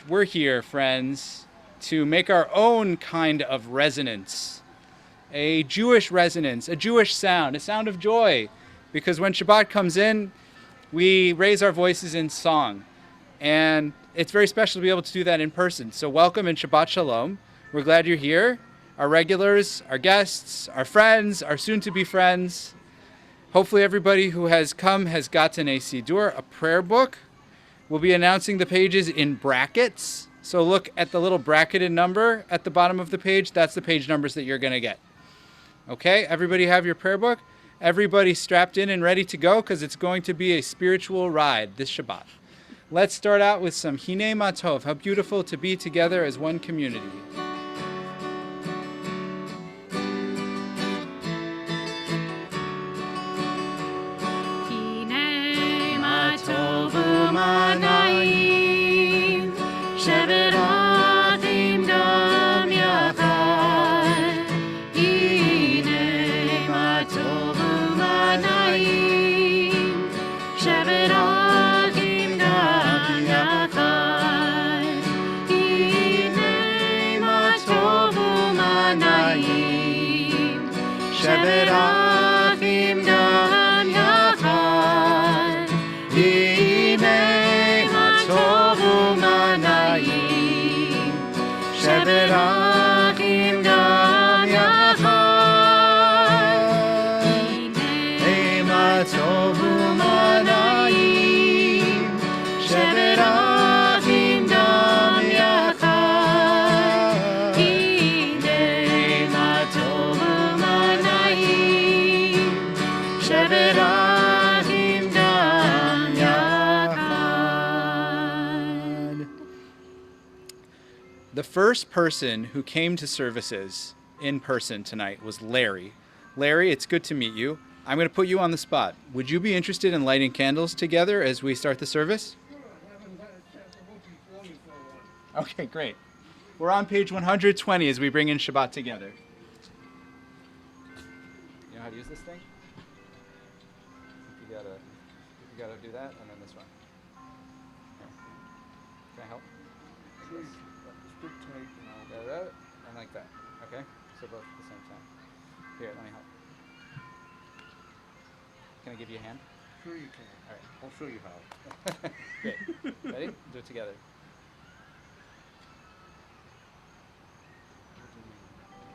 we're here, friends, to make our own kind of resonance. A Jewish resonance, a Jewish sound, a sound of joy. Because when Shabbat comes in, we raise our voices in song. And it's very special to be able to do that in person. So welcome and Shabbat Shalom. We're glad you're here. Our regulars, our guests, our friends, our soon-to-be friends. Hopefully everybody who has come has gotten a Siddur, a prayer book. We'll be announcing the pages in brackets. So look at the little bracketed number at the bottom of the page. That's the page numbers that you're going to get. Okay, everybody have your prayer book? Everybody strapped in and ready to go because it's going to be a spiritual ride this Shabbat. Let's start out with some Hinei Ma Tov. How beautiful to be together as one community. Hinei Ma Tov u'manayim, shevet achim dam yachad. Hinei Ma Tov u'manayim, shevet achim dam yachad. Hinei Ma Tov u'manayim, shevet achim dam yachad. Hinei Ma Tov u'manayim, shevet achim dam yachad. Hinei Ma Tov u'manayim, shevet achim dam yachad. Hinei Ma Tov u'manayim, shevet achim dam yachad. The first person who came to services in person tonight was Larry. Larry, it's good to meet you. I'm going to put you on the spot. Would you be interested in lighting candles together as we start the service? Okay, great. We're on page 120 as we bring in Shabbat together. You know how to use this thing? You gotta do that, and then this one. Here. Can I help? And like that. Okay? So both at the same time. Here, let me help. Can I give you a hand? Sure you can. All right. I'll show you how. Great. Ready? Do it together.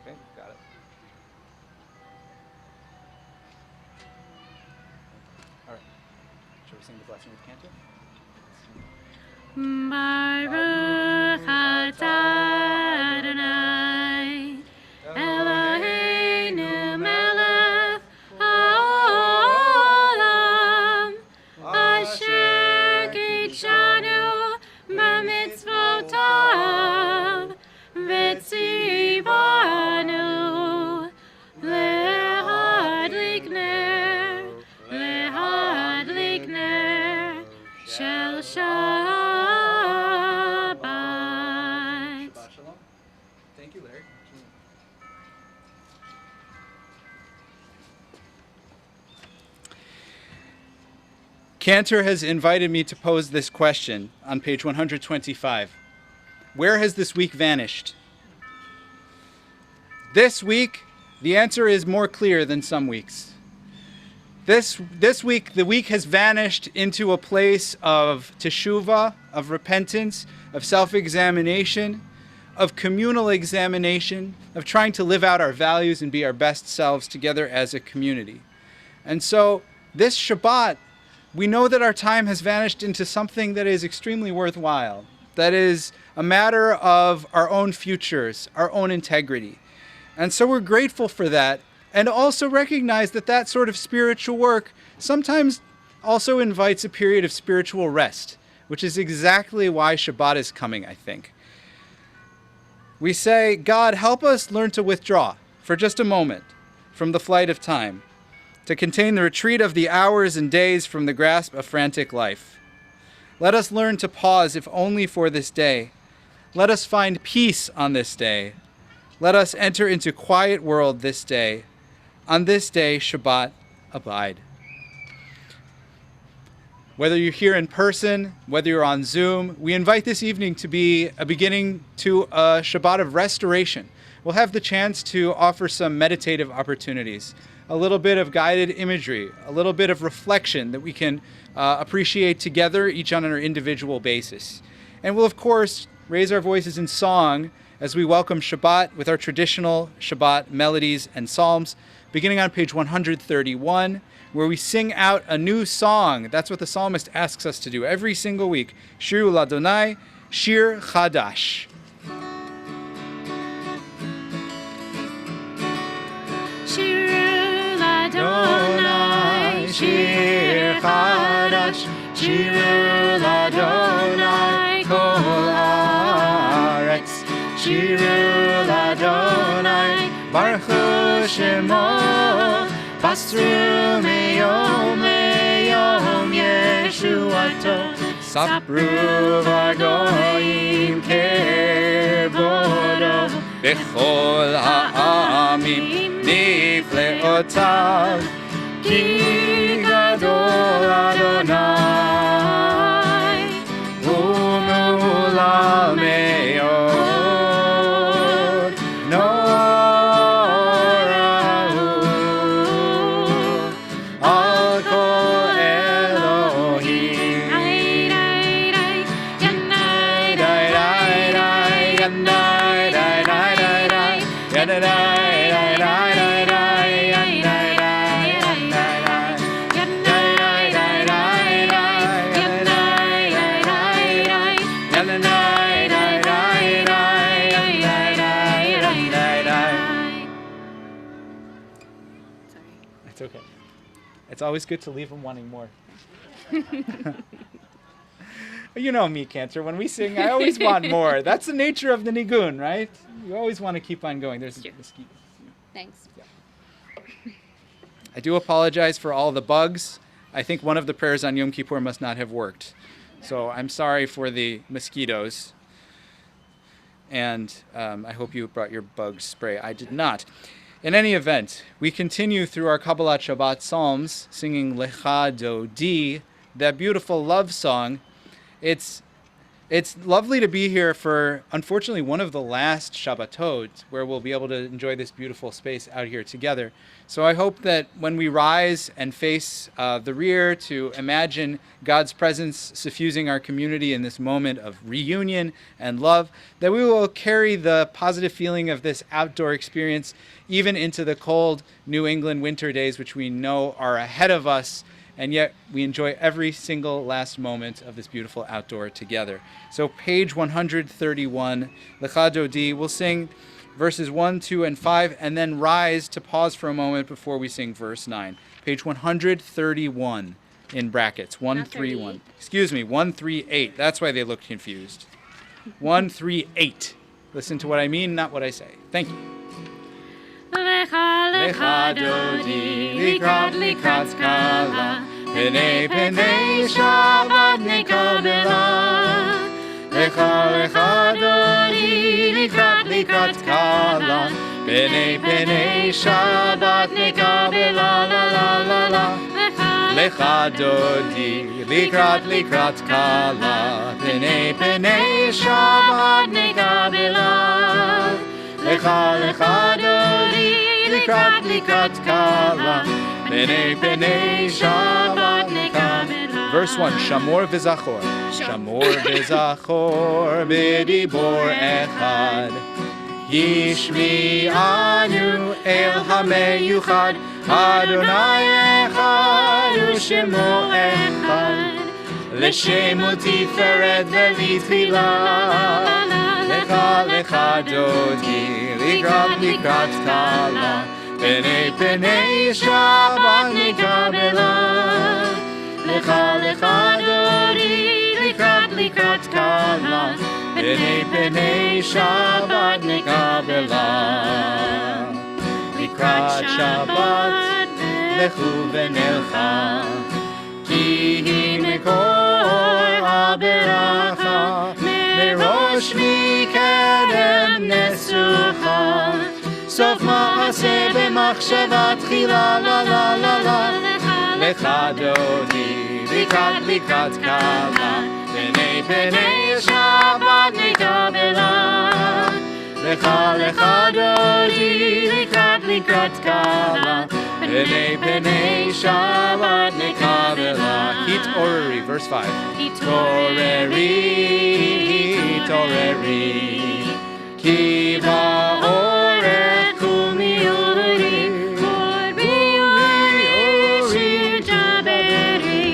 Okay, got it. All right. Shall we sing the blessing with cantor? Baruch atah Adonai, Eloheinu melech haolam, asher kitshanu b'mitzvotav, v'tzivanu lehadlik ner shel Shabbat. Shabbat shalom. Thank you, Larry. Cantor has invited me to pose this question on page 125. Where has this week vanished? This week, the answer is more clear than some weeks. This week, the week has vanished into a place of teshuvah, of repentance, of self-examination, of communal examination, of trying to live out our values and be our best selves together as a community. And so this Shabbat, we know that our time has vanished into something that is extremely worthwhile, that is a matter of our own futures, our own integrity. And so we're grateful for that, and also recognize that that sort of spiritual work sometimes also invites a period of spiritual rest, which is exactly why Shabbat is coming, I think. We say, God, help us learn to withdraw for just a moment from the flight of time, to contain the retreat of the hours and days from the grasp of frantic life. Let us learn to pause, if only for this day. Let us find peace on this day. Let us enter into quiet world this day. On this day, Shabbat, abide. Whether you're here in person, whether you're on Zoom, we invite this evening to be a beginning to a Shabbat of restoration. We'll have the chance to offer some meditative opportunities, a little bit of guided imagery, a little bit of reflection that we can appreciate together, each on an individual basis. And we'll, of course, raise our voices in song as we welcome Shabbat with our traditional Shabbat melodies and psalms, beginning on page 131, where we sing out a new song. That's what the psalmist asks us to do every single week. Shiru l'Adonai, Shir Chadash. Shiru l'Adonai, Shir Chadash, Shiru l'Adonai, Kol Haaretz, Shiru l'Adonai, Baruch Shemo, Basru meyom leyom Yeshuato, Sapru v'goyim kervodo, Bechol ha'amim nifleotav, Ki gadol Adonai, U'me'ulam me'od, Norahu, Al kol Elohim. Yanai, dai, dai, dai, yanai, dai, dai, dai, dai, yanai, dai, dai, dai, dai, yanai, dai, dai, dai, yanai, dai, dai, dai, yanai, dai, dai, dai, yanai, dai, dai, dai, yanai, dai, dai, dai. Sorry. It's okay. It's always good to leave them wanting more. You know me, Cantor. When we sing, I always want more. That's the nature of the nigun, right? You always want to keep on going. There's mosquitoes. Thanks. I do apologize for all the bugs. I think one of the prayers on Yom Kippur must not have worked. So I'm sorry for the mosquitoes. And I hope you brought your bug spray. I did not. In any event, we continue through our Kabbalat Shabbat Psalms, singing Lecha Dodi, that beautiful love song. It's lovely to be here for, unfortunately, one of the last Shabbatot where we'll be able to enjoy this beautiful space out here together. So I hope that when we rise and face the rear to imagine God's presence suffusing our community in this moment of reunion and love, that we will carry the positive feeling of this outdoor experience even into the cold New England winter days, which we know are ahead of us. And yet we enjoy every single last moment of this beautiful outdoor together. So page 131, Lecha Dodi, we'll sing verses 1, 2, and 5, and then rise to pause for a moment before we sing verse 9. Page 131 in brackets, 131. Excuse me, 138. That's why they look confused. 138. Listen to what I mean, not what I say. Thank you. Lecha Dodi, likrat skala, Penei penei Shabbat nekabela. Lecha Dodi, likrat skala, Penei penei Shabbat nekabela. La la la la. Lecha Dodi, likrat skala, Penei penei Shabbat nekabela. Lecha Dodi, likrat kala, Penei Shabbat nekabela. Verse 1, Shamor v'zachor. Shamor v'zachor b'dibor echad. Yishmi'anu el hameyuchad. Adonai echad u'shemo echad. L'shemo tiferet v'litchila. Lecha Dodi, likrat kala, Penei Shabbat nekabela. Lecha Dodi, likrat kala, Penei Shabbat nekabela. Likrat Shabbat lechu v'nelcha, Ki hi mekor haberacha, Merosh mikedem nesucha, Sof ma'aseh b'machshava tchila. La la la la. Lecha Dodi, Likrat kala, penei Shabbat nekabela. Lecha lecha dodi, likrat kala, penei Shabbat nekabela. Hit oreri, verse 5. Toreri, kiva orech umiuri, shir jaberi,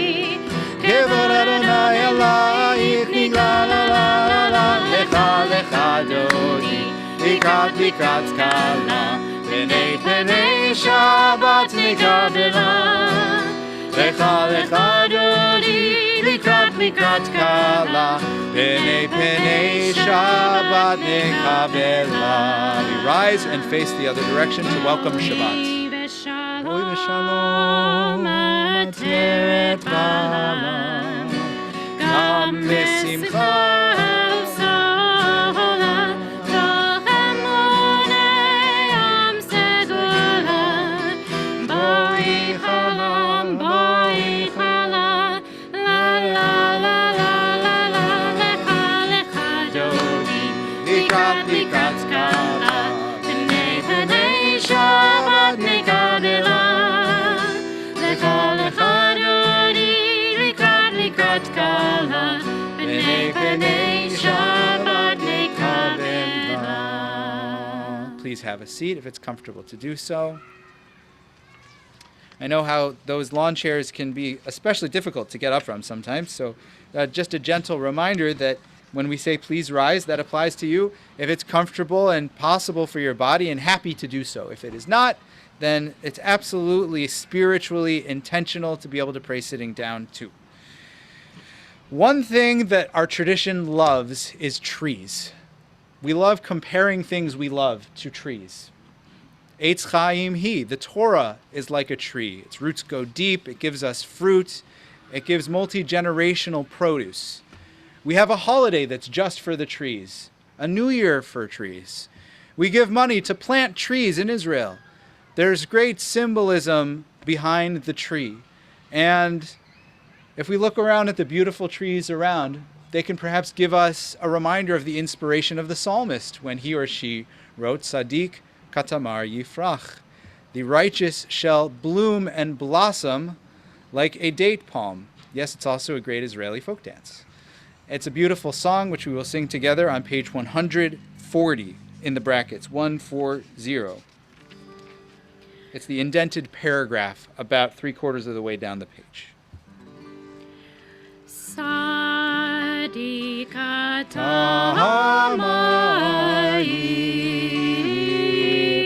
kevar Adonai alayich, nigla la la la la, lecha dodi, likrat kala, penei Shabbat nekabela. Lecha dodi, likrat kala, penei Shabbat nekabela. We rise and face the other direction to welcome Shabbat. Oy v'shalom ateret bala, gam v'simcha v'sola, toch emunei am segula, boi chalam, la la la la la la, lecha dodi, likrat kala, penei Shabbat nekabela. Lecha dodi, likrat kala, penei Shabbat nekabela. Please have a seat if it's comfortable to do so. I know how those lawn chairs can be especially difficult to get up from sometimes, so just a gentle reminder that when we say please rise, that applies to you if it's comfortable and possible for your body and happy to do so. If it is not, then it's absolutely spiritually intentional to be able to pray sitting down too. One thing that our tradition loves is trees. We love comparing things we love to trees. Eitz Chaim Hi, the Torah is like a tree. Its roots go deep, it gives us fruit, it gives multi-generational produce. We have a holiday that's just for the trees, a new year for trees. We give money to plant trees in Israel. There's great symbolism behind the tree. And if we look around at the beautiful trees around, they can perhaps give us a reminder of the inspiration of the psalmist when he or she wrote, Sadiq Katamar Yifrach. The righteous shall bloom and blossom like a date palm. Yes, it's also a great Israeli folk dance. It's a beautiful song which we will sing together on page 140 in the brackets, 140. It's the indented paragraph about 3/4 of the way down the page. Sadiq Katamar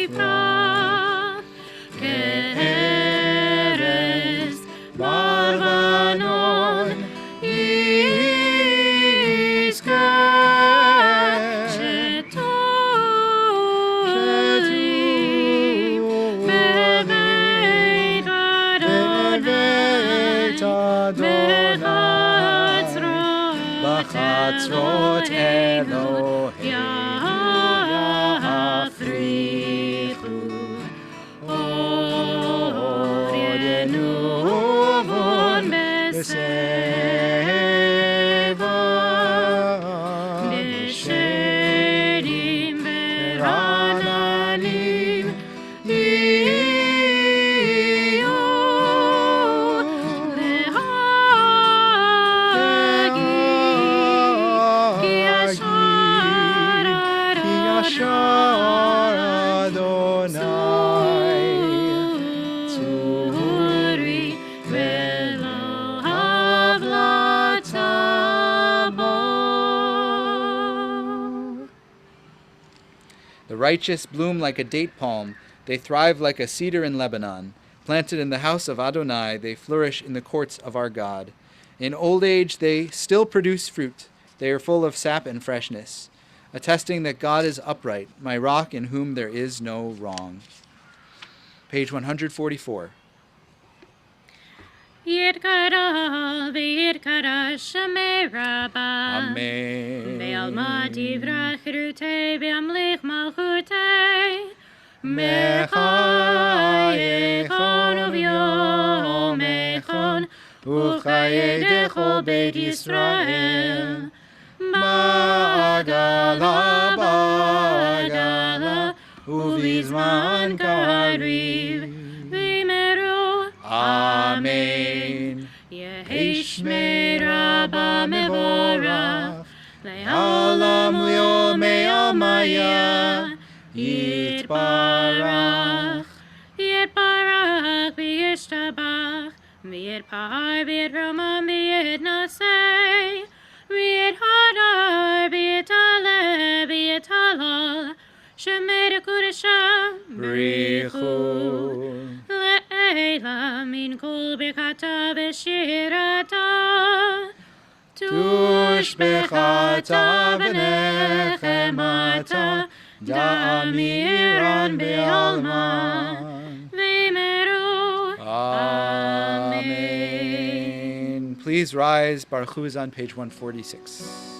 Yifrach, ke'erez barvanon yizkeh, shetulim bebeit Adonai, b'chatzrot Elohei yafrichu, or yenuvon beseva, b'shedim v'rananim yiyu lehagi, ki yashar Adonai tzuri velo havlatabo. The righteous bloom like a date palm. They thrive like a cedar in Lebanon. Planted in the house of Adonai, they flourish in the courts of our God. In old age, they still produce fruit. They are full of sap and freshness, attesting that God is upright, my rock in whom there is no wrong. Page 144. Yirkara v'yirkara shemei rabba, Amen. ve'alma divrach rutei ve'amlich malchutei, mechayechon uvyomechon וחיי דכל בית ישראל. בעגלה, בעגלה, ובזמן קריב, ואמרו אמן. יהי שמי רבה מבורך, לעולם ליומי עלמיה, יתברך. יתברך וישתבח, ויתפאר ויתרומם ויתנשא, ויתהדר ויתעלה ויתהלל, שמי לקודשם בריחו. לעילה מן כל ברכתה ושירתה. תושבחתה ונחמתה, דאמירן בעלמה. ואמרו Amen. Please rise. Baruch Hu is on page 146.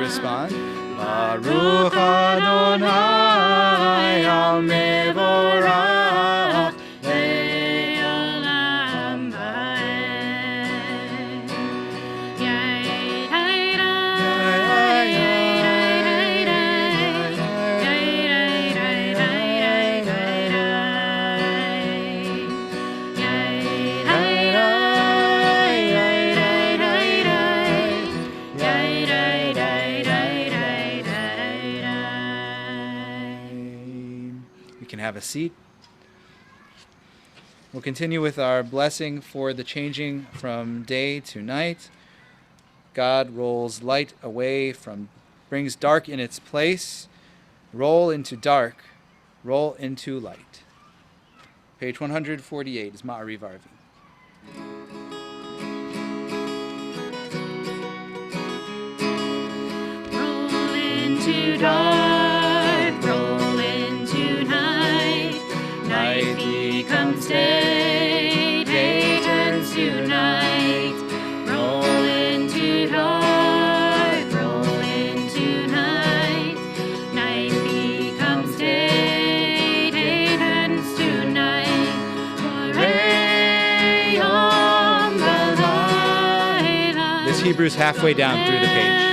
Respond. Baruch Adonai HaMevorach Le'olam va'ed. Have a seat. We'll continue with our blessing for the changing from day to night. God rolls light away brings dark in its place. Roll into dark, roll into light. Page 148 is Ma'ariv Arvi. Roll into dark, roll into night. Night becomes day, day turns to night. Roll into dark, roll into night. Night becomes day, day turns to night. This Hebrew's halfway down through the page.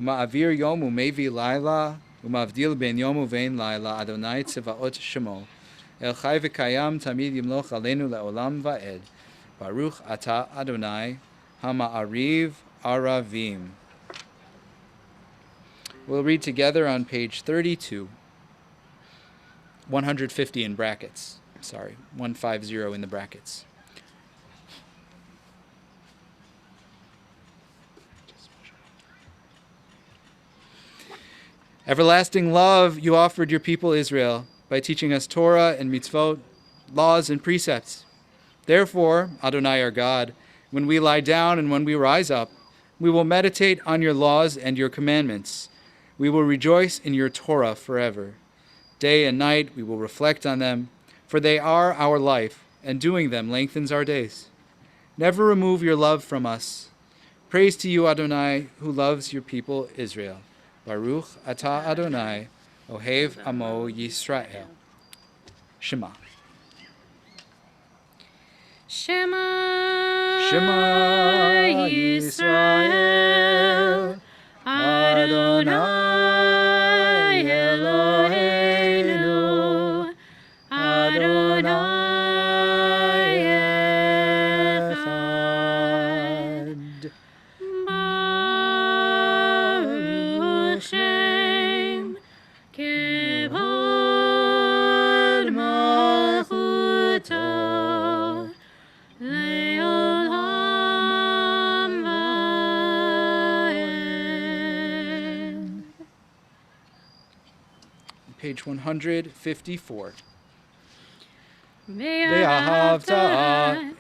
Ma'avir yom umevi laila umavdil ben yom uvein laila Adonai tzevaot shemo el chai v'kayam tamid yimloch aleinu le'olam va'ed Baruch ata Adonai hama'ariv aravim. We'll read together on page 32, 150 in brackets. 150 in the brackets. Everlasting love you offered your people Israel by teaching us Torah and mitzvot, laws and precepts. Therefore, Adonai our God, when we lie down and when we rise up, We will meditate on your laws and your commandments. We will rejoice in your Torah forever. Day and night we will reflect on them, for they are our life, and doing them lengthens our days. Never remove your love from us. Praise to you, Adonai, who loves your people Israel. Baruch atah Adonai, ohev amo Yisrael. Shema. Shema, Shema Yisrael, Adonai Eloheinu, Adonai Echad. Baruch Shem Kevod Malchuto Le'olam Va'ed. Page 154. Ve'ahavta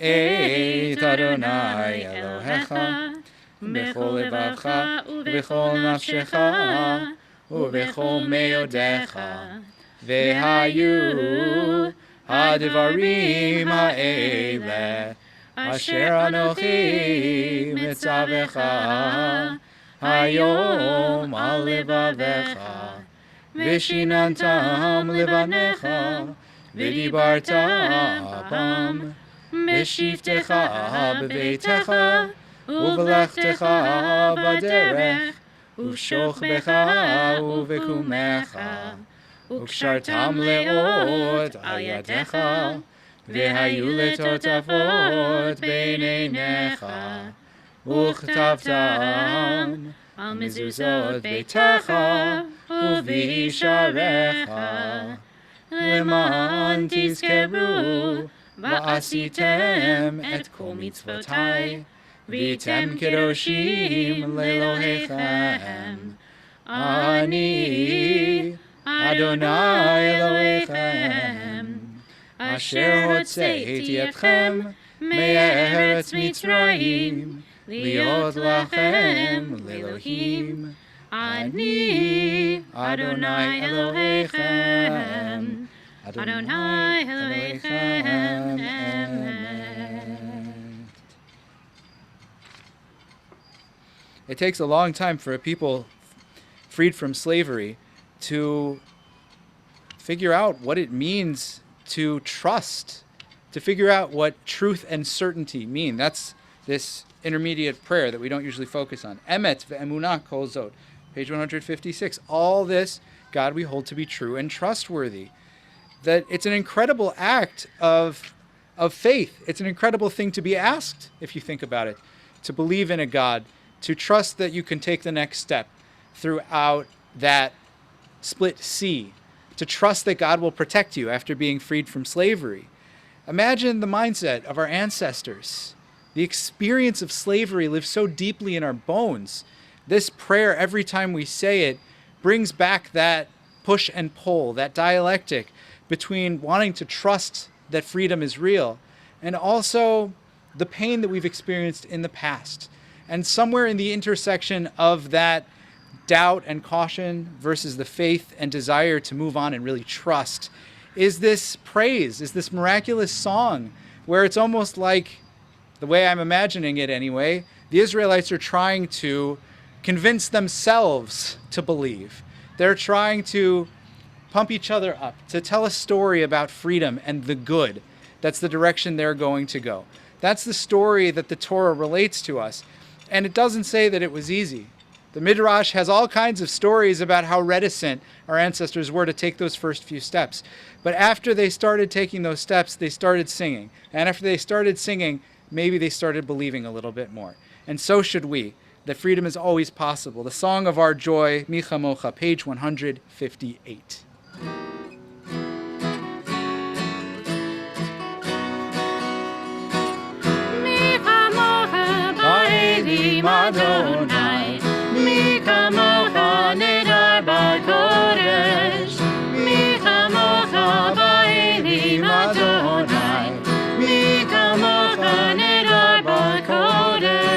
et Adonai Elohecha b'chol levavcha u'b'chol nafshecha u'b'chol me'odecha Ve'hayu ha'devarim ha'ele asher anochi mitzavecha hayom al levavecha v'shinantam levanecha v'dibarta bam v'shivtecha b'veitecha u'v'lechtecha b'derech u'v'shochbecha u'v'kumecha u'kshartam le'ot al yadecha v'hayu letotafot b'neinecha u'chtavtam al mezuzot beitecha u'v'isharecha למען תזכרו ועשיתם את כל מצוותיי והייתם קדושים לאלוהיכם. אני אדוני אלוהיכם אשר הוצאתי אתכם מארץ מצרים להיות לכם לאלוהים. אני אדוני אלוהיכם, אדוני אלוהיכם אמת. It takes a long time for a people freed from slavery to figure out what it means to trust, to figure out what truth and certainty mean. That's this intermediate prayer that we don't usually focus on. Emet ve'emunah kol zot. Page 156. All this, God, we hold to be true and trustworthy. That it's an incredible act of faith. It's an incredible thing to be asked, if you think about it. To believe in a God, to trust that you can take the next step throughout that split sea, to trust that God will protect you after being freed from slavery. Imagine the mindset of our ancestors. The experience of slavery lives so deeply in our bones. This prayer, every time we say it, brings back that push and pull, that dialectic between wanting to trust that freedom is real and also the pain that we've experienced in the past. And somewhere in the intersection of that doubt and caution versus the faith and desire to move on and really trust is this praise, is this miraculous song where it's almost like, the way I'm imagining it anyway, the Israelites are trying to convince themselves to believe. They're trying to pump each other up, to tell a story about freedom and the good. That's the direction they're going to go. That's the story that the Torah relates to us. And it doesn't say that it was easy. The Midrash has all kinds of stories about how reticent our ancestors were to take those first few steps. But after they started taking those steps, they started singing. And after they started singing, maybe they started believing a little bit more. And so should we. That freedom is always possible. The Song of Our Joy, Mi Chamocha, page 158. Mi chamocha ba'elim Adonai, mi chamocha nedar b'kodesh, mi chamocha ba'elim Adonai, mi chamocha nedar b'kodesh.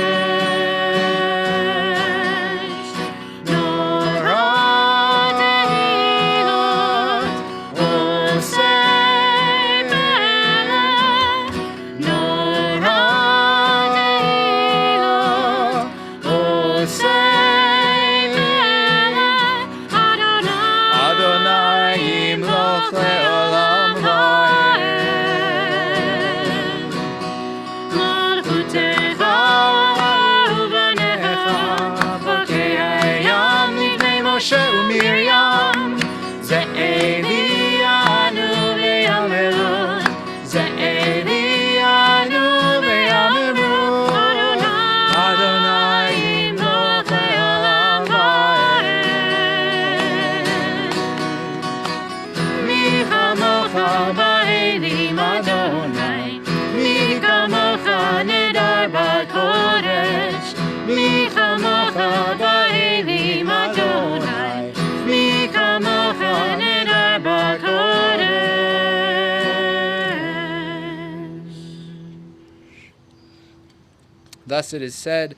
Thus it is said,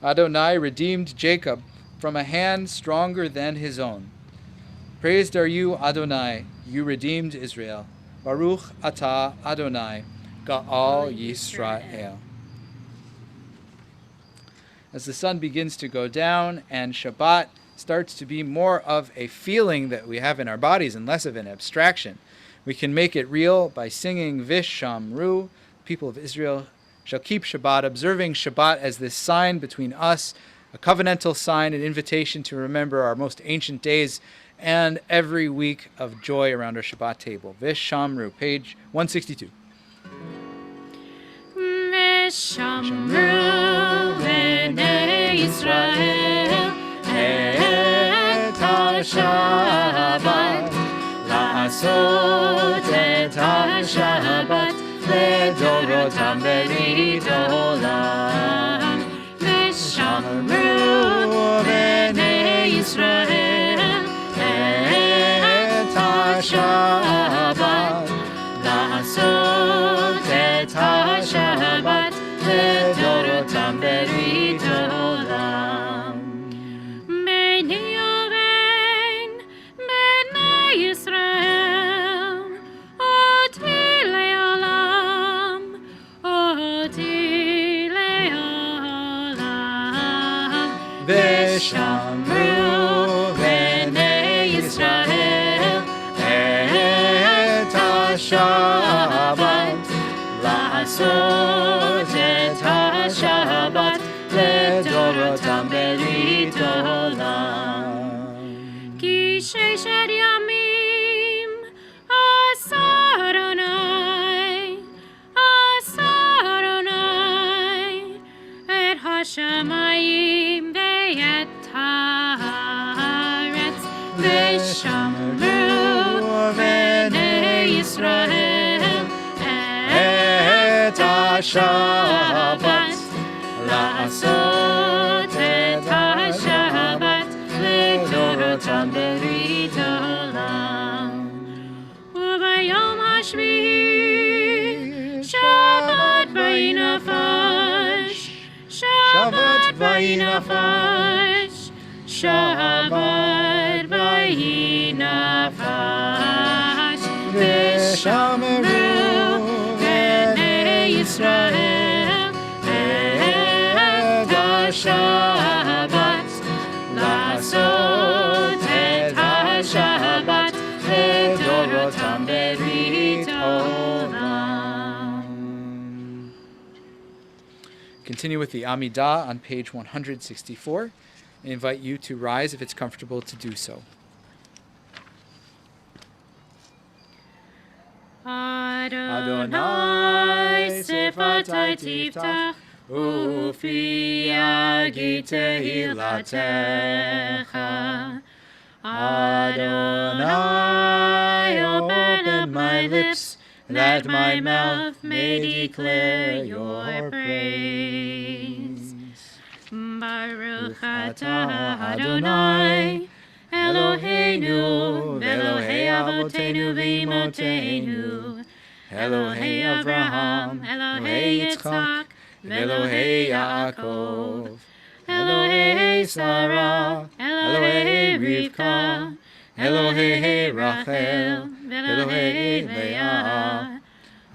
Adonai redeemed Jacob from a hand stronger than his own. Praised are you, Adonai, you redeemed Israel. Baruch atah Adonai, Ga'al Yisrael. As the sun begins to go down and Shabbat starts to be more of a feeling that we have in our bodies and less of an abstraction, we can make it real by singing Vishamru. People of Israel shall keep Shabbat, observing Shabbat as this sign between us, a covenantal sign, an invitation to remember our most ancient days and every week of joy around our Shabbat table. Vishamru, page 162. Vishamru b'nei Yisrael et ha-Shabbat la'asot et ha-Shabbat לדורותם ברית עולם. ושמרו בני ישראל את השבת, לעשות את השבת לדורותם ברית עולם. בני ובן בני ישראל אותי לעולם, אותי לעולם. ושמרו בני ישראל את השבת, לעשות את השבת לדורותם ברית עולם. כי ששת ימים עשה אדוני, עשה אדוני את השמיים ואת הארץ, ושמרו בני ישראל את השבת, לעשות את השבת לדורותם ברית עולם. וביום השביעי שבת ויהי נפש, שבת ויהי נפש, שבת ויהי נפש. ושמרו בני ישראל את השבת, לעשות את השבת לדורותם ברית עולם. Continue with the Amidah on page 164. I invite you to rise if it's comfortable to do so. Adonai Sifatai Tiftach Ufi Yagi Tehilatecha. Adonai, open my lips, that my mouth may declare your praise. Baruch atah Adonai, Eloheinu, Elohei Avotenu v'Imotenu, Elohei Avraham, Elohei Yitzchak, Elohei Yaakov, Elohei Sarah, Elohei Rivka, Elohei Rachel, Elohei Leah,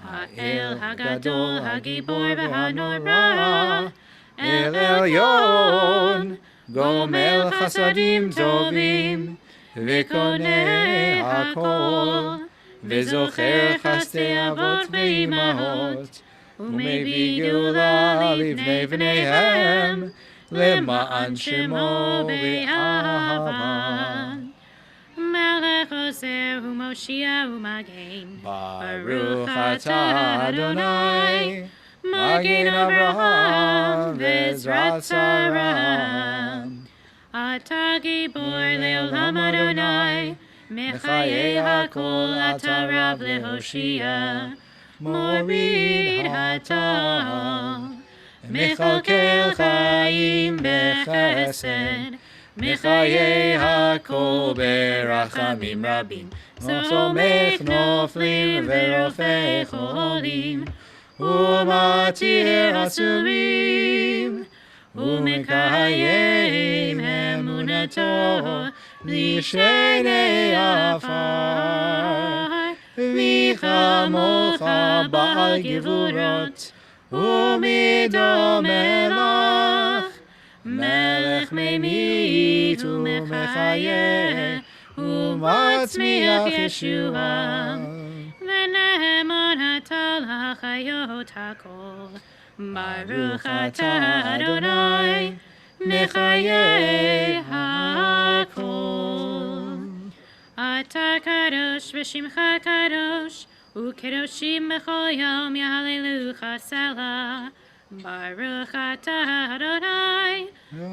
Ha'el Hagadol, Hagibor v'Hanora, El Elyon, Gomel Chasadim Tovim, V'koneh Hakol, V'zocher Chastei Avot V'imahot, U'mevii Geula Livnei V'neihem, Lema'an Shemo Be'ahava. Melech Ozer U'Moshia U'Magen, Baruch atah Adonai, Magen Avraham V'Ezrat Sarah. Ata Gibor Le'olam Adonai, Mechayei HaKol Ata Rav Lehoshia, Morid Hata, Mechalkel Chaim Bechesed, Mechayei HaKol Berachamim Rabim, Somech Noflim Verofei Cholim, Umatir asurim, umekayim emunato, lishenei afar, vichamocha ba'al gevurot, umido melach, melech memit umechayeh, umatzmiach Yeshua. ונאמן אתה לחיות הכל. ברוך אתה אדוני, מחיי הכל. אתה קדוש ושמך קדוש, וקדושים בכל יום יהללוך סלה. ברוך אתה אדוני,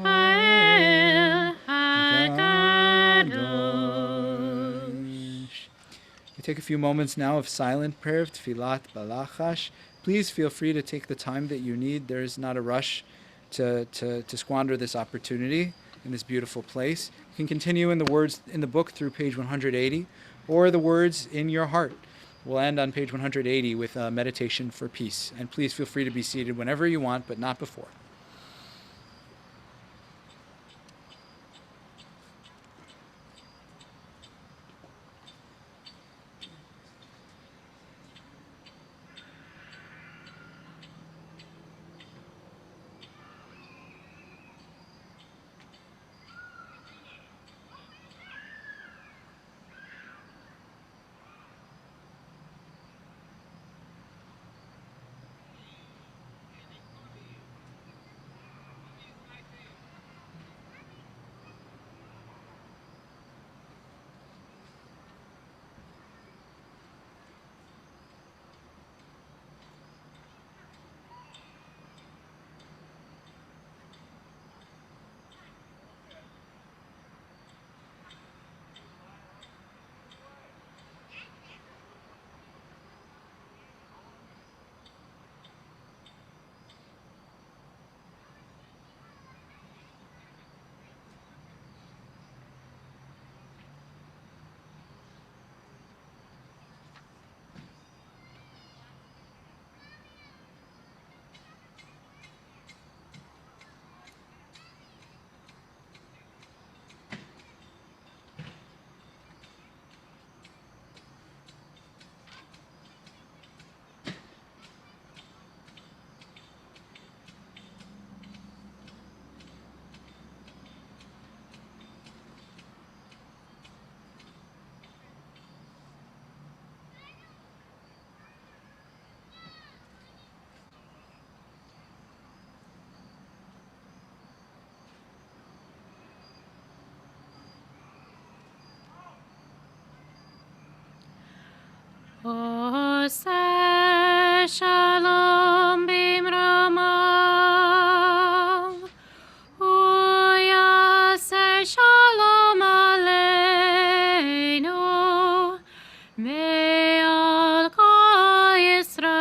האל הקדוש. We take a few moments now of silent prayer of Tfilat Balachash. Please feel free to take the time that you need. There is not a rush to squander this opportunity in this beautiful place. You can continue in the words in the book through page 180 or the words in your heart. We'll end on page 180 with a meditation for peace. And please feel free to be seated whenever you want, but not before. עושה שלום במרומיו, הוא יעשה שלום עלינו ועל כל ישראל.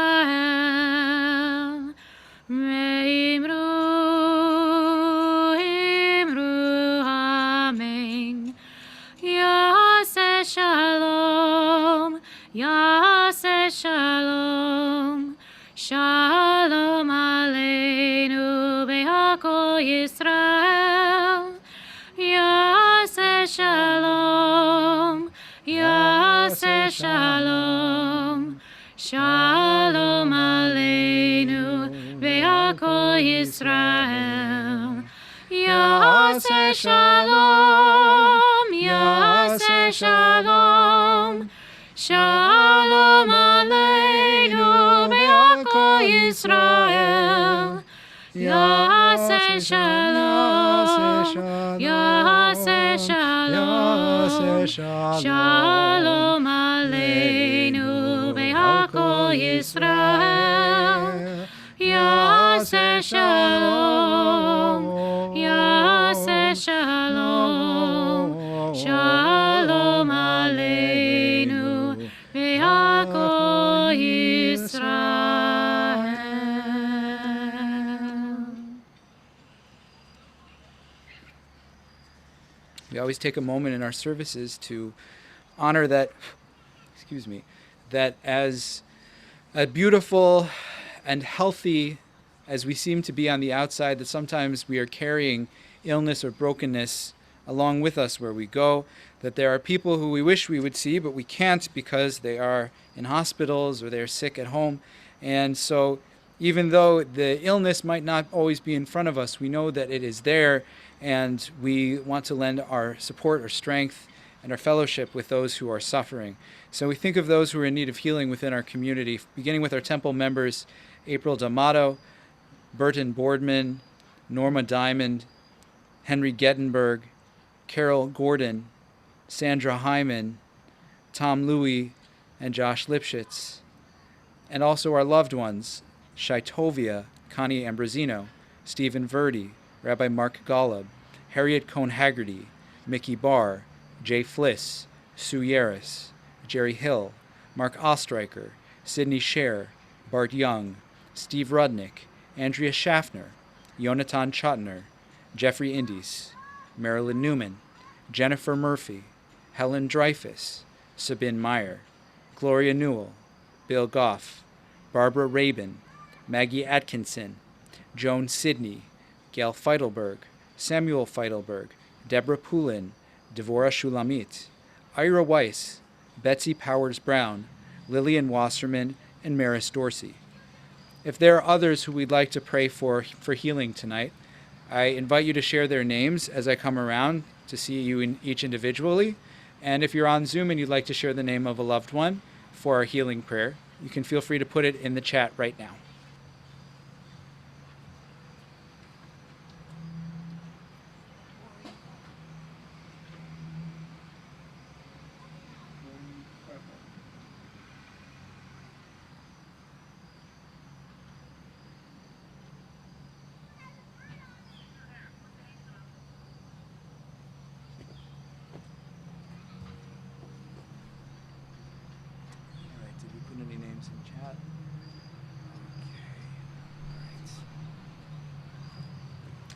ואמרו אמן. יעשה שלום, יעשה שלום, שלום עלינו ועל כל ישראל. יעשה שלום, יעשה שלום, שלום עלינו ועל כל ישראל. יעשה שלום, יעשה שלום, שלום עלינו ועל כל ישראל. יעשה שלום, יעשה שלום, שלום עלינו ועל כל ישראל. יעשה שלום, יעשה שלום, שלום עלינו ועל כל ישראל. We always take a moment in our services to honor that, that as a beautiful and healthy as we seem to be on the outside, that sometimes we are carrying illness or brokenness along with us where we go, that there are people who we wish we would see, but we can't because they are in hospitals or they're sick at home. And so even though the illness might not always be in front of us, we know that it is there, and we want to lend our support, our strength, and our fellowship with those who are suffering. So we think of those who are in need of healing within our community, beginning with our temple members, April D'Amato, Burton Boardman, Norma Diamond, Henry Gettenberg, Carol Gordon, Sandra Hyman, Tom Louie, and Josh Lipschitz. And also our loved ones, Shaitovia, Connie Ambrosino, Stephen Verdi, Rabbi Mark Golub, Harriet Cohn Haggerty, Mickey Barr, Jay Fliss, Sue Yaris, Jerry Hill, Mark Ostreicher, Sidney Scher, Bart Young, Steve Rudnick, Andrea Schaffner, Yonatan Chotner, Jeffrey Indies, Marilyn Newman, Jennifer Murphy, Helen Dreyfus, Sabine Meyer, Gloria Newell, Bill Goff, Barbara Rabin, Maggie Atkinson, Joan Sidney, Gail Feidelberg, Samuel Feidelberg, Deborah Poulin, Devorah Shulamit, Ira Weiss, Betsy Powers Brown, Lillian Wasserman, and Maris Dorsey. If there are others who we'd like to pray for healing tonight, I invite you to share their names as I come around to see you each individually. And if you're on Zoom and you'd like to share the name of a loved one for our healing prayer, you can feel free to put it in the chat right now.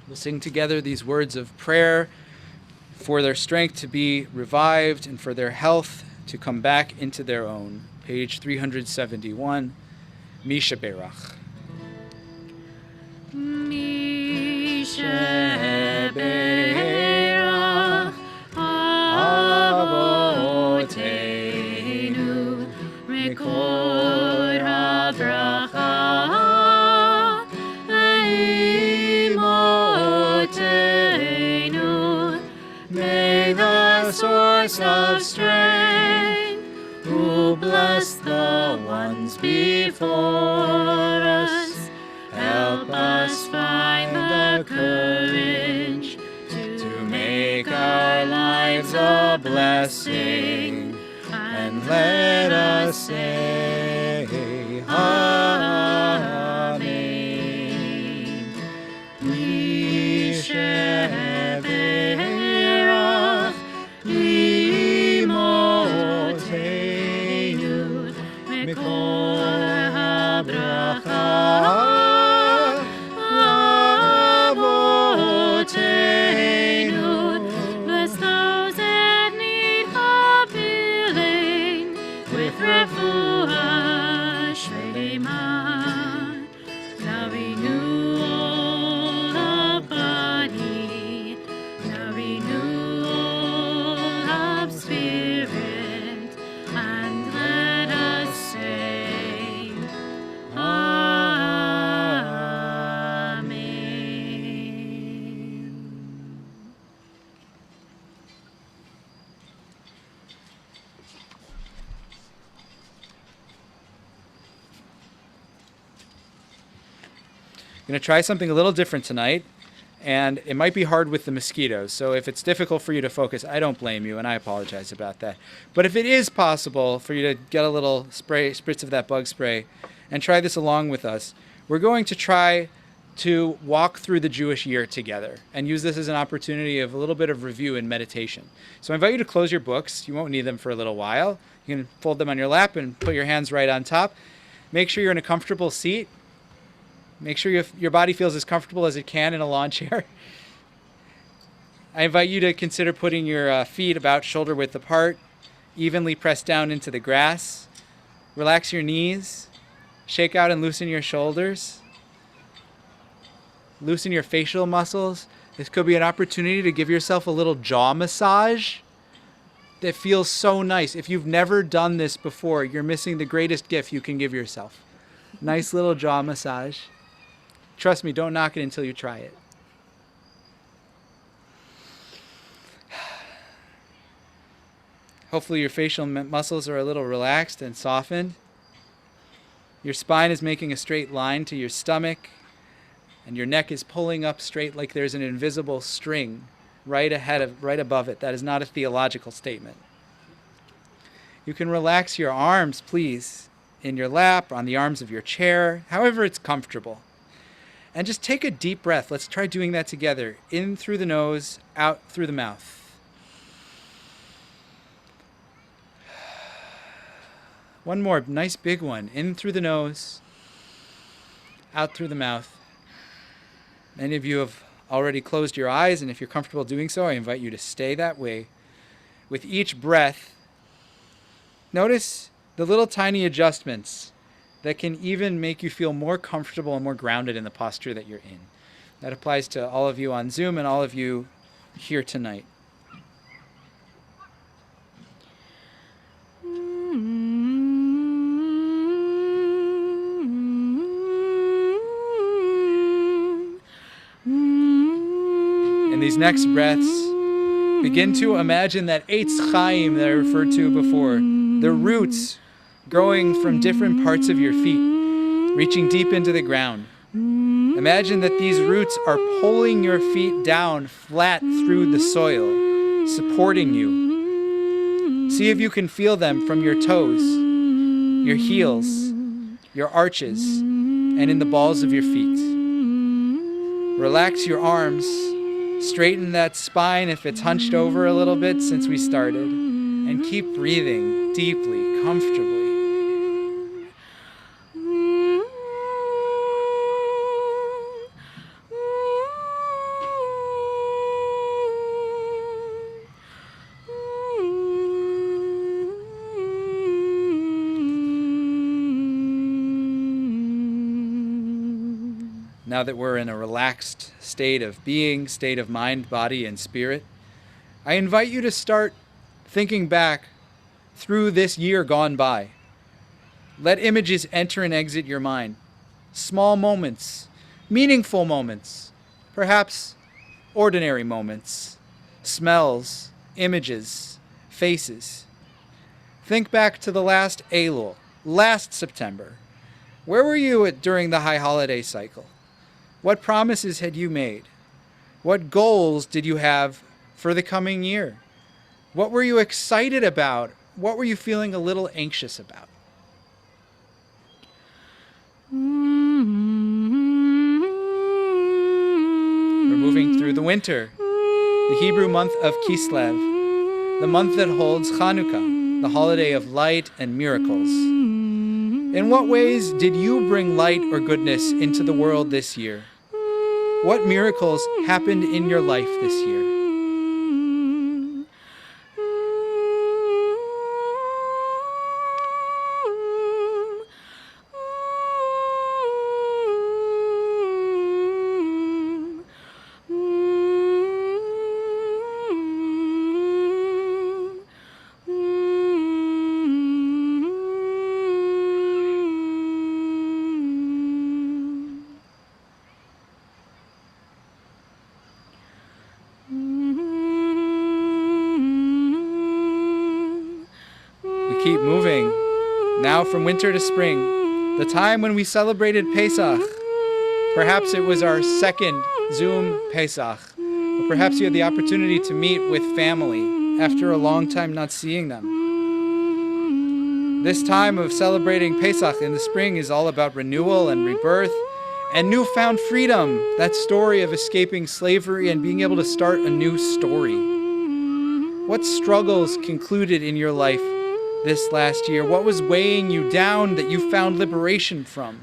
We'll sing together these words of prayer for their strength to be revived and for their health to come back into their own. Page 371, Misha Berach. Misha Berach Avoteinu Mikor HaBracha May the source of strength, who bless the ones before us, help us find the courage to make our lives a blessing, and let us say Amen. Bless those that need of healing with refuah shlema, the renewal of body, the renewal of spirit, and let us say Amen. I'm going to try something a little different tonight, and it might be hard with the mosquitoes. So if it's difficult for you to focus, I don't blame you, and I apologize about that. But if it is possible for you to get a little spritz of that bug spray and try this along with us, we're going to try to walk through the Jewish year together and use this as an opportunity of a little bit of review and meditation. So I invite you to close your books. You won't need them for a little while. You can fold them on your lap and put your hands right on top. Make sure you're in a comfortable seat. Make sure your body feels as comfortable as it can in a lawn chair. I invite you to consider putting your feet about shoulder width apart, evenly pressed down into the grass. Relax your knees. Shake out and loosen your shoulders. Loosen your facial muscles. This could be an opportunity to give yourself a little jaw massage that feels so nice. If you've never done this before, you're missing the greatest gift you can give yourself. Nice little jaw massage. Trust me, don't knock it until you try it. Hopefully your facial muscles are a little relaxed and softened. Your spine is making a straight line to your stomach, and your neck is pulling up straight like there's an invisible string right above it. That is not a theological statement. You can relax your arms, please, in your lap, on the arms of your chair, however it's comfortable. And just take a deep breath. Let's try doing that together. In through the nose, out through the mouth. One more, nice big one. In through the nose, out through the mouth. Many of you have already closed your eyes, and if you're comfortable doing so, I invite you to stay that way. With each breath, notice the little tiny adjustments that can even make you feel more comfortable and more grounded in the posture that you're in. That applies to all of you on Zoom and all of you here tonight. In these next breaths, begin to imagine that Eitz Chaim that I referred to before, the roots growing from different parts of your feet, reaching deep into the ground. Imagine that these roots are pulling your feet down flat through the soil, supporting you. See if you can feel them from your toes, your heels, your arches, and in the balls of your feet. Relax your arms. Straighten that spine if it's hunched over a little bit since we started. And keep breathing deeply, comfortably. Now that we're in a relaxed state of being, state of mind, body, and spirit, I invite you to start thinking back through this year gone by. Let images enter and exit your mind. Small moments, meaningful moments, perhaps ordinary moments, smells, images, faces. Think back to the last Elul, last September. Where were you during the high holiday cycle? What promises had you made? What goals did you have for the coming year? What were you excited about? What were you feeling a little anxious about? We're moving through the winter, the Hebrew month of Kislev, the month that holds Chanukah, the holiday of light and miracles. In what ways did you bring light or goodness into the world this year? What miracles happened in your life this year? Keep moving. Now from winter to spring, the time when we celebrated Pesach. Perhaps it was our second Zoom Pesach. Or perhaps you had the opportunity to meet with family after a long time not seeing them. This time of celebrating Pesach in the spring is all about renewal and rebirth and newfound freedom, that story of escaping slavery and being able to start a new story. What struggles concluded in your life this last year? What was weighing you down that you found liberation from?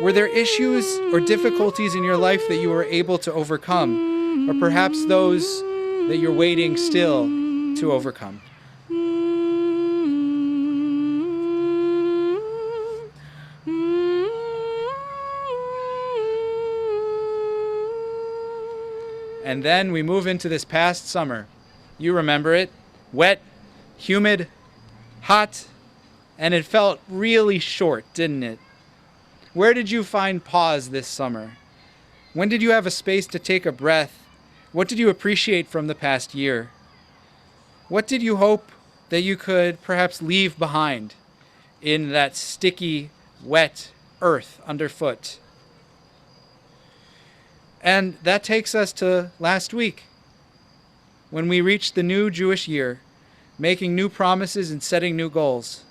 Were there issues or difficulties in your life that you were able to overcome, or perhaps those that you're waiting still to overcome? And then we move into this past summer. You remember it. Wet, humid, hot, and it felt really short, didn't it? Where did you find pause this summer? When did you have a space to take a breath? What did you appreciate from the past year? What did you hope that you could perhaps leave behind in that sticky, wet earth underfoot? And that takes us to last week, when we reached the new Jewish year, making new promises and setting new goals.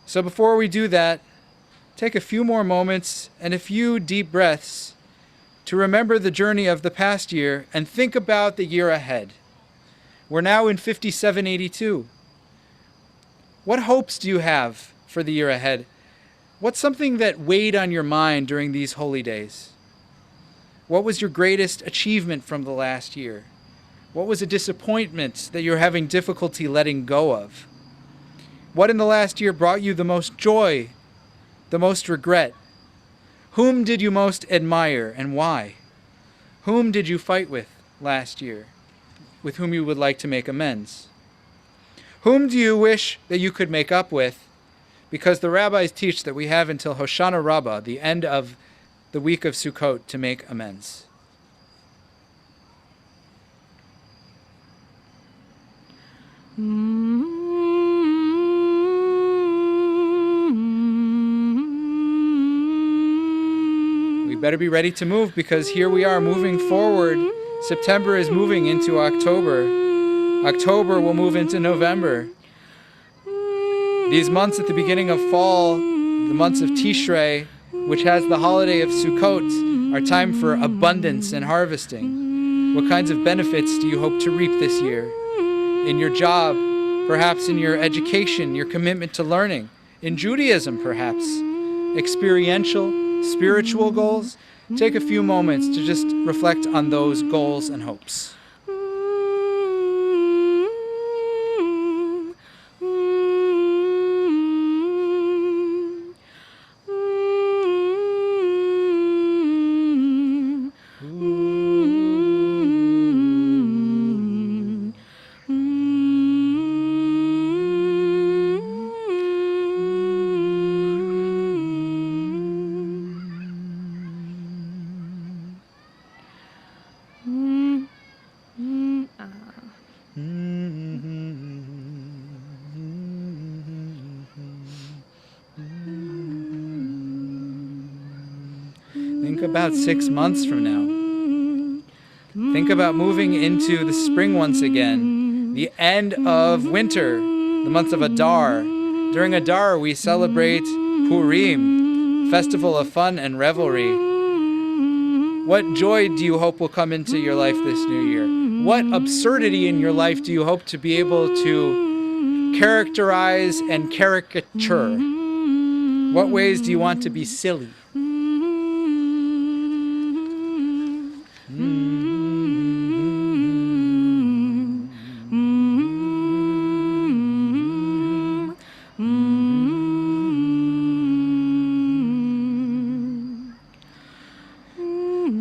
So before we do that, take a few more moments and a few deep breaths to remember the journey of the past year and think about the year ahead. We're now in 5782. What hopes do you have for the year ahead? What's something that weighed on your mind during these holy days? What was your greatest achievement from the last year? What was a disappointment that you're having difficulty letting go of? What in the last year brought you the most joy, the most regret? Whom did you most admire and why? Whom did you fight with last year, with whom you would like to make amends? Whom do you wish that you could make up with? Because the rabbis teach that we have until Hoshana Rabbah, the end of the week of Sukkot, to make amends. We better be ready to move, because here we are moving forward. September is moving into October. October will move into November. These months at the beginning of fall, the months of Tishrei, which has the holiday of Sukkot, are time for abundance and harvesting. What kinds of benefits do you hope to reap this year? In your job, perhaps in your education, your commitment to learning, in Judaism perhaps, experiential, spiritual goals? Take a few moments to just reflect on those goals and hopes. Think about 6 months from now. Think about moving into the spring once again, the end of winter, the month of Adar. During Adar, we celebrate Purim, festival of fun and revelry. What joy do you hope will come into your life this new year? What absurdity in your life do you hope to be able to characterize and caricature? What ways do you want to be silly?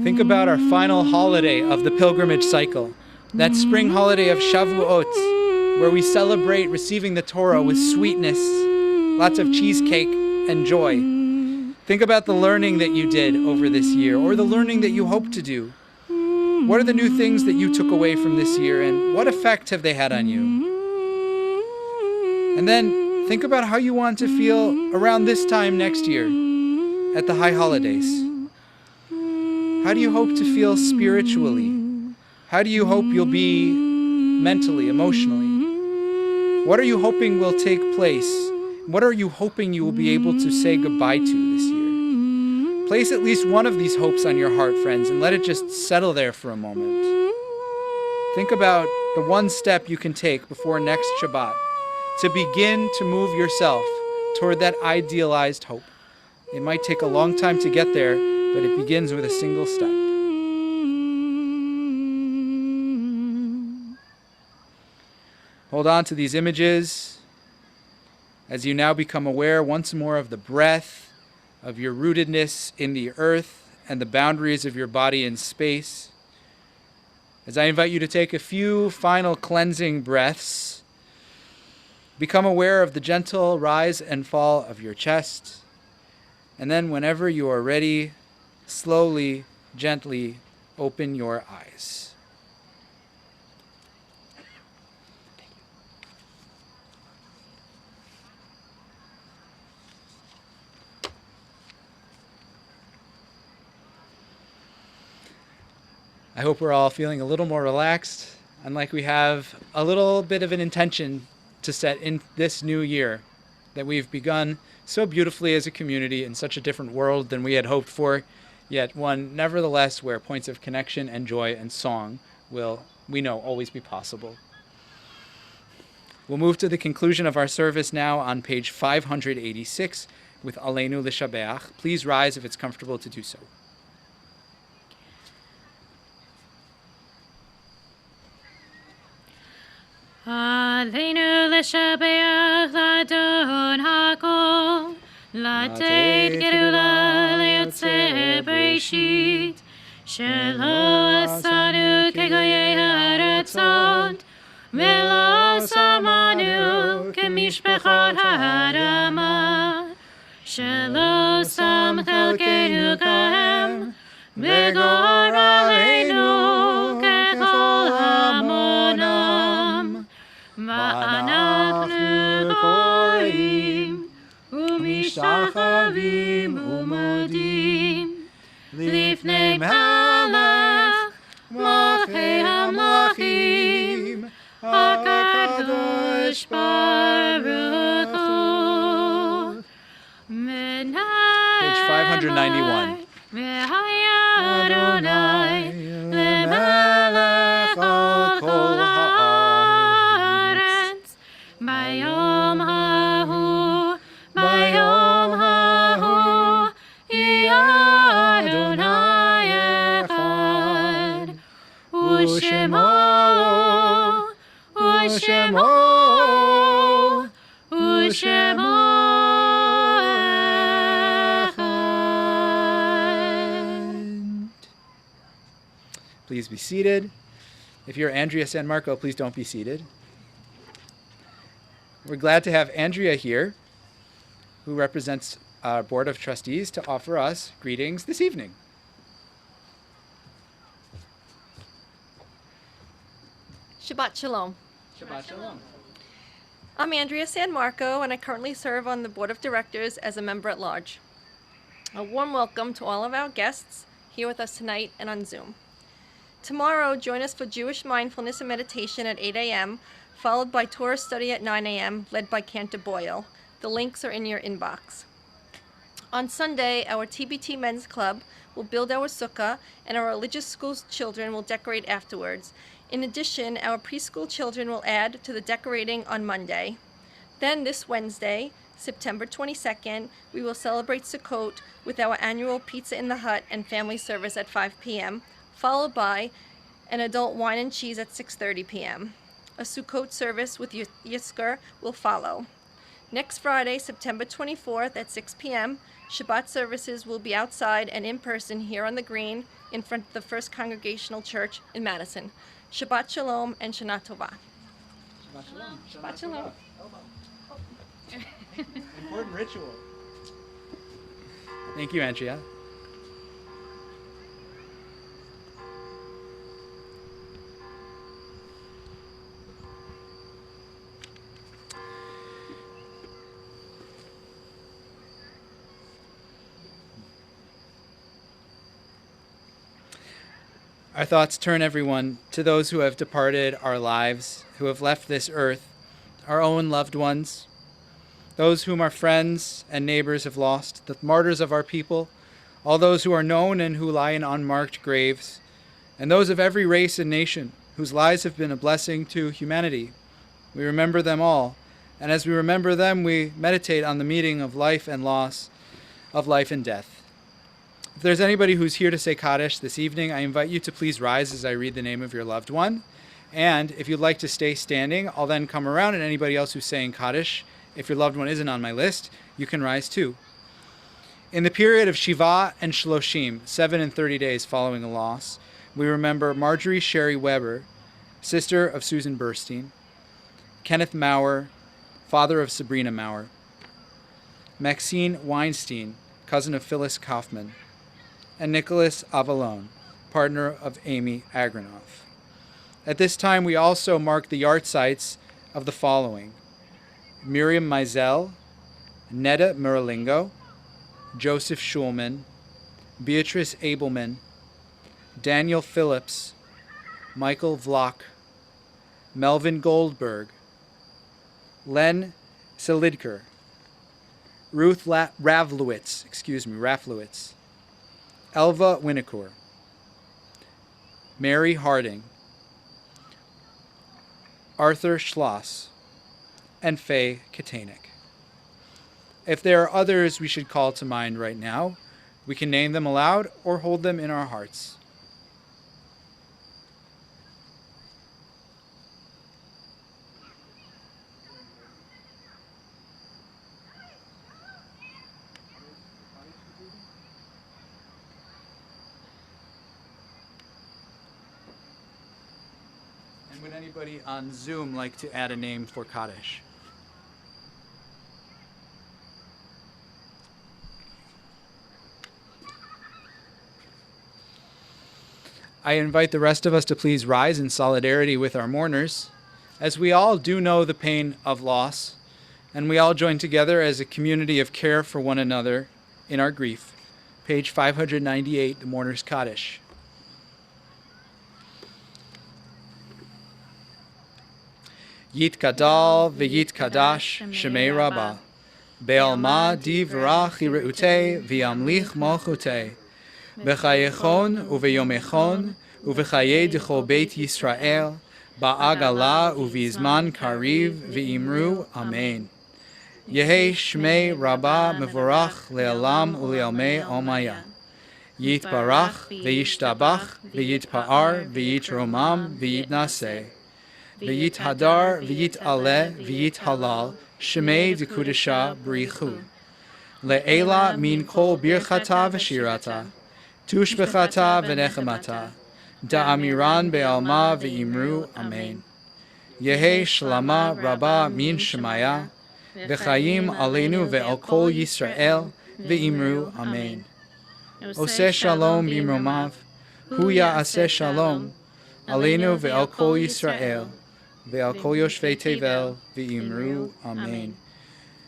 Think about our final holiday of the pilgrimage cycle, that spring holiday of Shavuot, where we celebrate receiving the Torah with sweetness, lots of cheesecake and joy. Think about the learning that you did over this year, or the learning that you hope to do. What are the new things that you took away from this year, and what effect have they had on you? And then think about how you want to feel around this time next year, at the high holidays. How do you hope to feel spiritually? How do you hope you'll be mentally, emotionally? What are you hoping will take place? What are you hoping you will be able to say goodbye to this year? Place at least one of these hopes on your heart, friends, and let it just settle there for a moment. Think about the one step you can take before next Shabbat to begin to move yourself toward that idealized hope. It might take a long time to get there, but it begins with a single step. Hold on to these images as you now become aware once more of the breath, of your rootedness in the earth and the boundaries of your body in space. As I invite you to take a few final cleansing breaths, become aware of the gentle rise and fall of your chest, and then whenever you are ready, slowly, gently open your eyes. I hope we're all feeling a little more relaxed and like we have a little bit of an intention to set in this new year that we've begun so beautifully as a community in such a different world than we had hoped for, yet one nevertheless where points of connection and joy and song will, we know, always be possible. We'll move to the conclusion of our service now on page 586 with Aleinu L'Shabeach. Please rise if it's comfortable to do so. Aleinu l'shabeach l'Adon hakol, לתת גאולה ליוצא בראשית, שלא עשנו כגויי הארצות, ולא שמנו כמשפחות האדמה, שלא שם חלקנו כהם, וגורלנו ככל המונם. ואנחנו קוראים ומשתחווים ומודים לפני מלך מלכי המלכים הקדוש ברוך הוא. Page 591. והיה אדוני למלך על כל הארץ ביום ההוא יהיה אדוני אחד ושמו Please be seated. If you're Andrea San Marco, please don't be seated. We're glad to have Andrea here, who represents our Board of Trustees, to offer us greetings this evening. Shabbat Shalom. Shabbat Shalom. I'm Andrea San Marco, and I currently serve on the Board of Directors as a member at large. A warm welcome to all of our guests here with us tonight and on Zoom. Tomorrow, join us for Jewish mindfulness and meditation at 8 a.m., followed by Torah study at 9 a.m., led by Cantor Boyle. The links are in your inbox. On Sunday, our TBT Men's Club will build our sukkah, and our religious school children will decorate afterwards. In addition, our preschool children will add to the decorating on Monday. Then this Wednesday, September 22nd, we will celebrate Sukkot with our annual Pizza in the Hut and family service at 5 p.m., followed by an adult wine and cheese at 6:30 p.m. A Sukkot service with Yizkor will follow. Next Friday, September 24th at 6 p.m., Shabbat services will be outside and in person here on the green in front of the First Congregational Church in Madison. Shabbat Shalom and Shana Tova. Shabbat Shalom. Shabbat Shalom. Important ritual. Thank you, Andrea. Our thoughts turn, everyone, to those who have departed our lives, who have left this earth, our own loved ones, those whom our friends and neighbors have lost, the martyrs of our people, all those who are known and who lie in unmarked graves, and those of every race and nation whose lives have been a blessing to humanity. We remember them all, and as we remember them, we meditate on the meaning of life and loss, of life and death. If there's anybody who's here to say Kaddish this evening, I invite you to please rise as I read the name of your loved one. And if you'd like to stay standing, I'll then come around, and anybody else who's saying Kaddish, if your loved one isn't on my list, you can rise too. In the period of Shiva and Shloshim, 7 and 30 days following a loss, We remember Marjorie Sherry Weber, sister of Susan Burstein, Kenneth Maurer, father of Sabrina Maurer, Maxine Weinstein, cousin of Phyllis Kaufman, and Nicholas Avalone, partner of Amy Agranoff. At this time, we also mark the yahrzeits of the following: Miriam Meisel, Netta Muralingo, Joseph Schulman, Beatrice Abelman, Daniel Phillips, Michael Vlock, Melvin Goldberg, Len Selidker, Ruth Raflowitz, Elva Winnicourt, Mary Harding, Arthur Schloss, and Faye Katanik. If there are others we should call to mind right now, we can name them aloud or hold them in our hearts. And would anybody on Zoom like to add a name for Kaddish? I invite the rest of us to please rise in solidarity with our mourners, as we all do know the pain of loss, and we all join together as a community of care for one another in our grief. Page 598, the Mourner's Kaddish. Yit Kadal v'yit Kadash Shemei Rabbah Be'alma divrach yireutei v'yamlich malchutei B'chayechon u'v'yomechon u'v'chayei d'chol Beit Yisrael ba'agala u'v'izman kariv v'imru Amen. Yehei Shmei Rabbah mevorach le'alam u'le'almei omaya. Yitbarach v'yishtabach v'yitpa'ar v'yitromam v'yitnaseh. V'yithadar v'yit'aleh v'yithalal Shmei d'kudesha b'richu. Le'ela min kol birchata v'shirata. Tushbechata v'nechemata, da'amiran be'alma v'imru Amen. Yehei shlama rabba min shemaya, v'chayim aleinu ve'al kol Yisrael v'imru Amen. Oseh shalom b'imromav, hu ya'aseh shalom, aleinu ve'al kol Yisrael, ve'al kol yoshvei tevel v'imru Amen.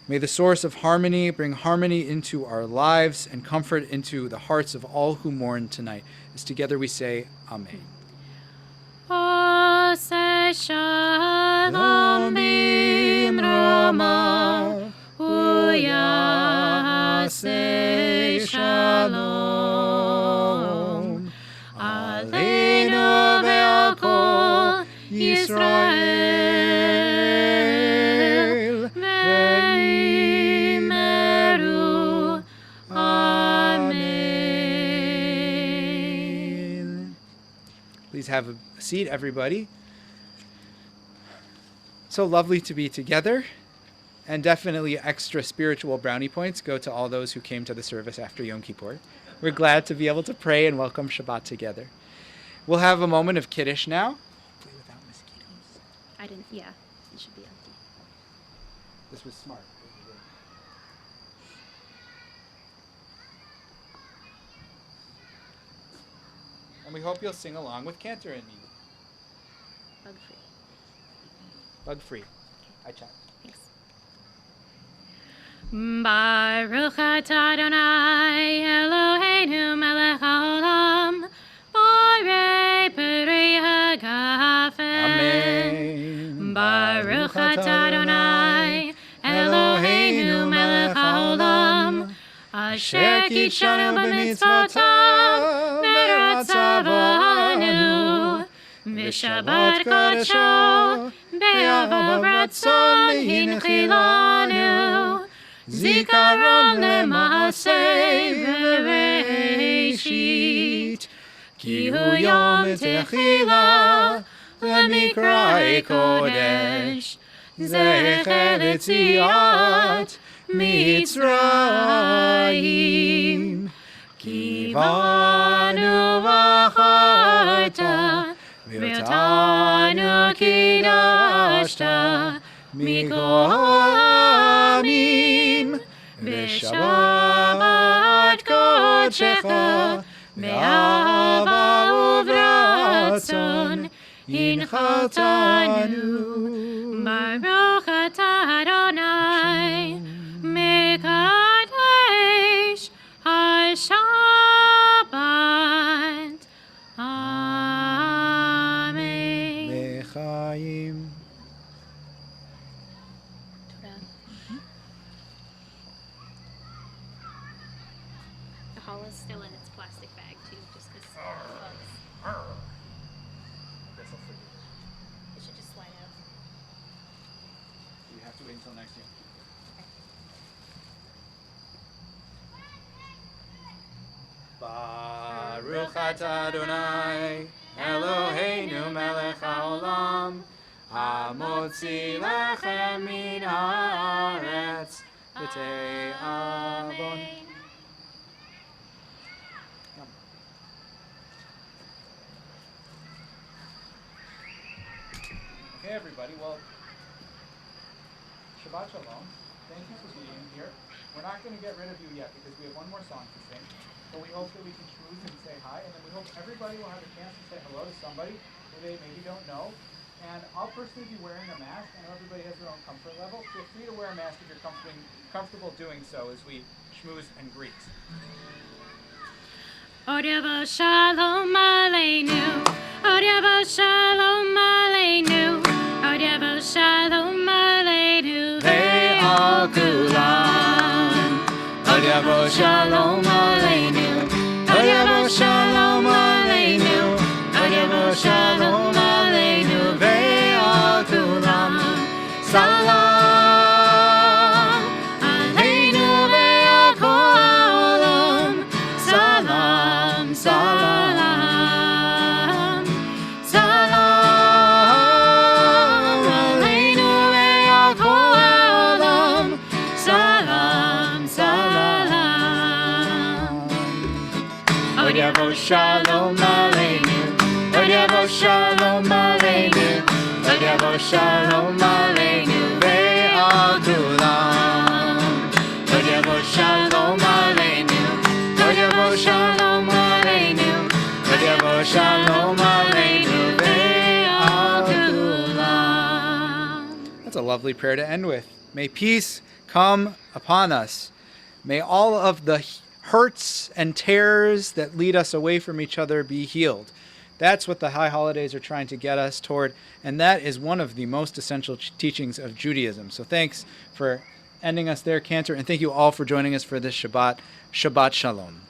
May the source of harmony bring harmony into our lives and comfort into the hearts of all who mourn tonight. As together we say, Amen. Oseh shalom b'imromav, hu ya'aseh shalom, aleinu ve'al kol Yisrael. Please have a seat, everybody. So lovely to be together, and definitely extra spiritual brownie points go to all those who came to the service after Yom Kippur. We're glad to be able to pray and welcome Shabbat together. We'll have a moment of Kiddush now. Play without mosquitoes. Yeah, it should be empty. This was smart. And we hope you'll sing along with Cantor and me. Bug-free. Bug-free. I checked. Thanks. Baruch atah Adonai Eloheinu melech haolam borei peri hagafel. Amen. Baruch atah Adonai Eloheinu melech haolam asher kitshanu b'mitzvotav v'ratzavanu v'shabbat kodsho be'avav ratzon hinchilanu zikaron le'maaseh v'reishit ki hu yom techila le'mikra'ei kodesh zecher l'tziat Mitzrayim Kivanu v'chayinu Otanu kidashta mikol amim V'shabbat kodshecha Be'ahava uvratzon Hinchatanu Baruch atah Adonai Mekadesh HaShabbat Amen. Lechaim. The challah is still in its plastic bag too, just because bugs. It should just slide out. You have to wait until next year. Baruch atah Adonai Eloheinu melech haolam hamotzi lechem min haaretz v'te'avon. Okay, everybody. Well, Shabbat Shalom. Thank you for being here. We're not going to get rid of you yet because we have one more song to sing. But we hope that we can schmooze and say hi, and then we hope everybody will have a chance to say hello to somebody who they maybe don't know. And I'll personally be wearing a mask. I know everybody has their own comfort level. Feel free to wear a mask if you're comfortable doing so as we schmooze and greet. Odevo shalom aleinu, Odevo shalom aleinu, Odevo shalom aleinu, Ve'al kulam, Odevo shalom aleinu, Odevo shalom aleinu, Odevo shalom aleinu, Ve'al kulam, salam aleinu ve'al kol ha'olam, salam, salam, salam aleinu ve'al kol ha'olam, salam, salam. Odevo shalom aleinu, Odevo shalom aleinu, Odevo shalom aleinu ve'al kulam. Odevo shalom aleinu, Odevo shalom aleinu, Odevo shalom aleinu ve'al kulam. That's a lovely prayer to end with. May peace come upon us. May all of the hurts and tears that lead us away from each other be healed. That's what the high holidays are trying to get us toward, and that is one of the most essential teachings of Judaism. So thanks for ending us there, Cantor, and thank you all for joining us for this Shabbat. Shabbat Shalom.